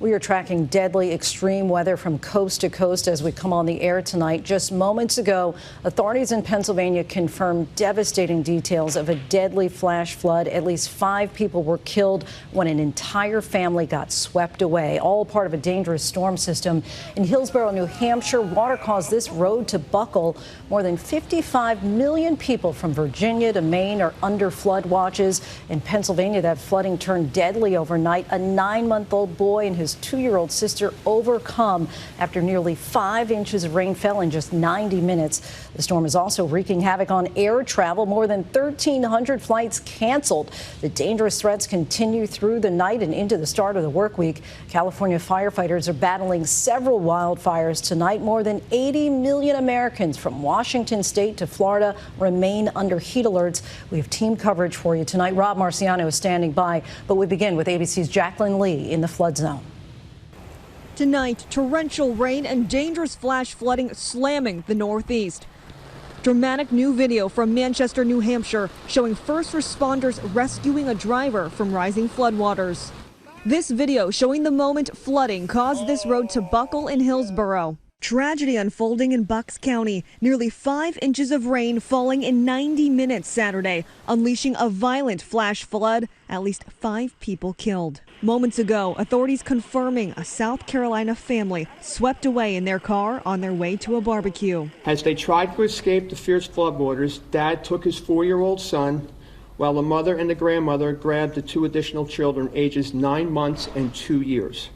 We are tracking deadly extreme weather from coast to coast as we come on the air tonight. Just moments ago, authorities in Pennsylvania confirmed devastating details of a deadly flash flood. At least 5 people were killed when an entire family got swept away, all part of a dangerous storm system. In Hillsborough, New Hampshire, water caused this road to buckle. More than 55 million people from Virginia to Maine are under flood watches. In Pennsylvania, that flooding turned deadly overnight. A 9-month-old boy and his 2-year-old sister overcome after nearly 5 inches of rain fell in just 90 minutes. The storm is also wreaking havoc on air travel. More than 1,300 flights canceled. The dangerous threats continue through the night and into the start of the work week. California firefighters are battling several wildfires tonight. More than 80 million Americans from Washington state to Florida remain under heat alerts. We have team coverage for you tonight. Rob Marciano is standing by, but we begin with ABC's Jacqueline Lee in the flood zone. Tonight, torrential rain and dangerous flash flooding slamming the Northeast. Dramatic new video from Manchester, New Hampshire, showing first responders rescuing a driver from rising floodwaters. This video showing the moment flooding caused this road to buckle in Hillsborough. Tragedy unfolding in Bucks County. Nearly 5 inches of rain falling in 90 minutes Saturday, unleashing a violent flash flood. At least 5 people killed. Moments ago, authorities confirming a South Carolina family swept away in their car on their way to a barbecue. As they tried to escape the fierce floodwaters, Dad took his 4-year-old son, while the mother and the grandmother grabbed the 2 additional children, ages 9 months and 2 years.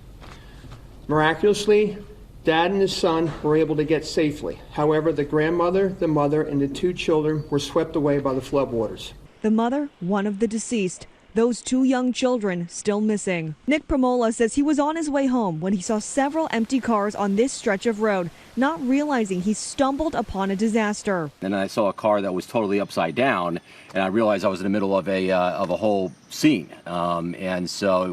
Miraculously, Dad and his son were able to get safely. However, the grandmother, the mother, and the 2 children were swept away by the floodwaters. The mother, one of the deceased. Those 2 young children still missing. Nick Premola says he was on his way home when he saw several empty cars on this stretch of road, not realizing he stumbled upon a disaster. And I saw a car that was totally upside down, and I realized I was in the middle of a whole scene. And so it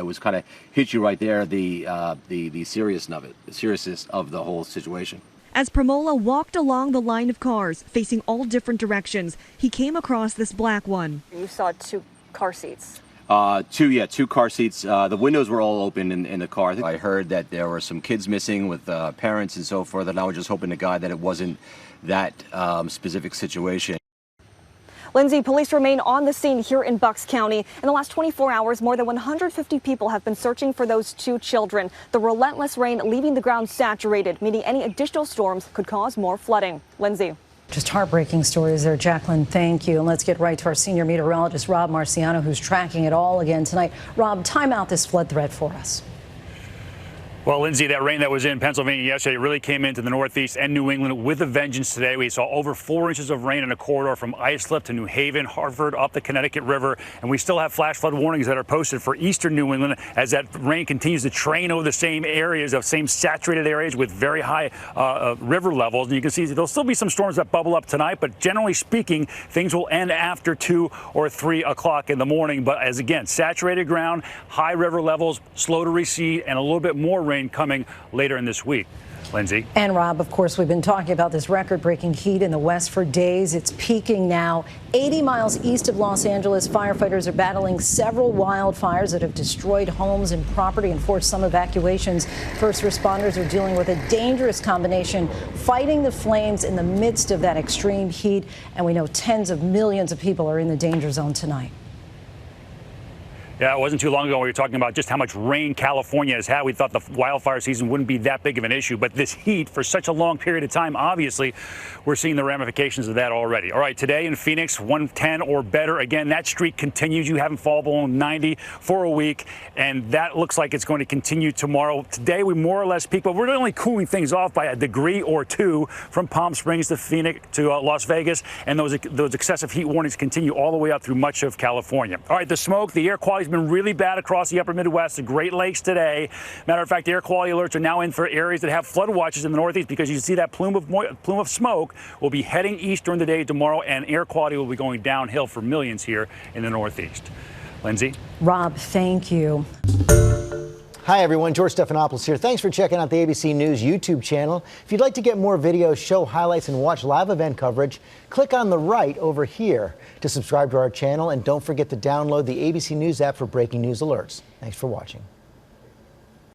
was kind of hit you right there, the seriousness of the whole situation. As Premola walked along the line of cars, facing all different directions, he came across this black one. You saw 2 car seats. 2 car seats. The windows were all open in the car. I heard that there were some kids missing with parents and so forth, and I was just hoping to God that it wasn't that specific situation. Lindsay, police remain on the scene here in Bucks County. In the last 24 hours, more than 150 people have been searching for those 2 children. The relentless rain leaving the ground saturated, meaning any additional storms could cause more flooding. Lindsay. Just heartbreaking stories there, Jacqueline. Thank you. And let's get right to our senior meteorologist, Rob Marciano, who's tracking it all again tonight. Rob, time out this flood threat for us. Well, Lindsay, that rain that was in Pennsylvania yesterday really came into the Northeast and New England with a vengeance today. We saw over 4 inches of rain in a corridor from Islip to New Haven, Hartford, up the Connecticut River. And we still have flash flood warnings that are posted for eastern New England as that rain continues to train over the same areas, the same saturated areas with very high river levels. And you can see there'll still be some storms that bubble up tonight, but generally speaking, things will end after 2 or 3 o'clock in the morning. But as again, saturated ground, high river levels, slow to recede, and a little bit more rain coming later in this week. Lindsay. And Rob, of course, we've been talking about this record-breaking heat in the west for days. It's peaking now. 80 miles east of Los Angeles, firefighters are battling several wildfires that have destroyed homes and property and forced some evacuations. First responders are dealing with a dangerous combination, fighting the flames in the midst of that extreme heat. And we know tens of millions of people are in the danger zone tonight. Yeah, it wasn't too long ago we were talking about just how much rain California has had. We thought the wildfire season wouldn't be that big of an issue, but this heat for such a long period of time, obviously, we're seeing the ramifications of that already. All right, today in Phoenix, 110 or better. Again, that streak continues. You haven't fallen below 90 for a week, and that looks like it's going to continue tomorrow. Today, we more or less peak, but we're only cooling things off by a degree or 2 from Palm Springs to Phoenix to Las Vegas, and those excessive heat warnings continue all the way up through much of California. All right, the smoke, the air quality been really bad across the upper Midwest, the Great Lakes today. Matter of fact, air quality alerts are now in for areas that have flood watches in the Northeast because you see that plume of smoke will be heading east during the day tomorrow, and air quality will be going downhill for millions here in the Northeast. Lindsay? Rob, thank you. Hi, everyone. George Stephanopoulos here. Thanks for checking out the ABC News YouTube channel. If you'd like to get more videos, show highlights, and watch live event coverage, click on the right over here to subscribe to our channel. And don't forget to download the ABC News app for breaking news alerts. Thanks for watching.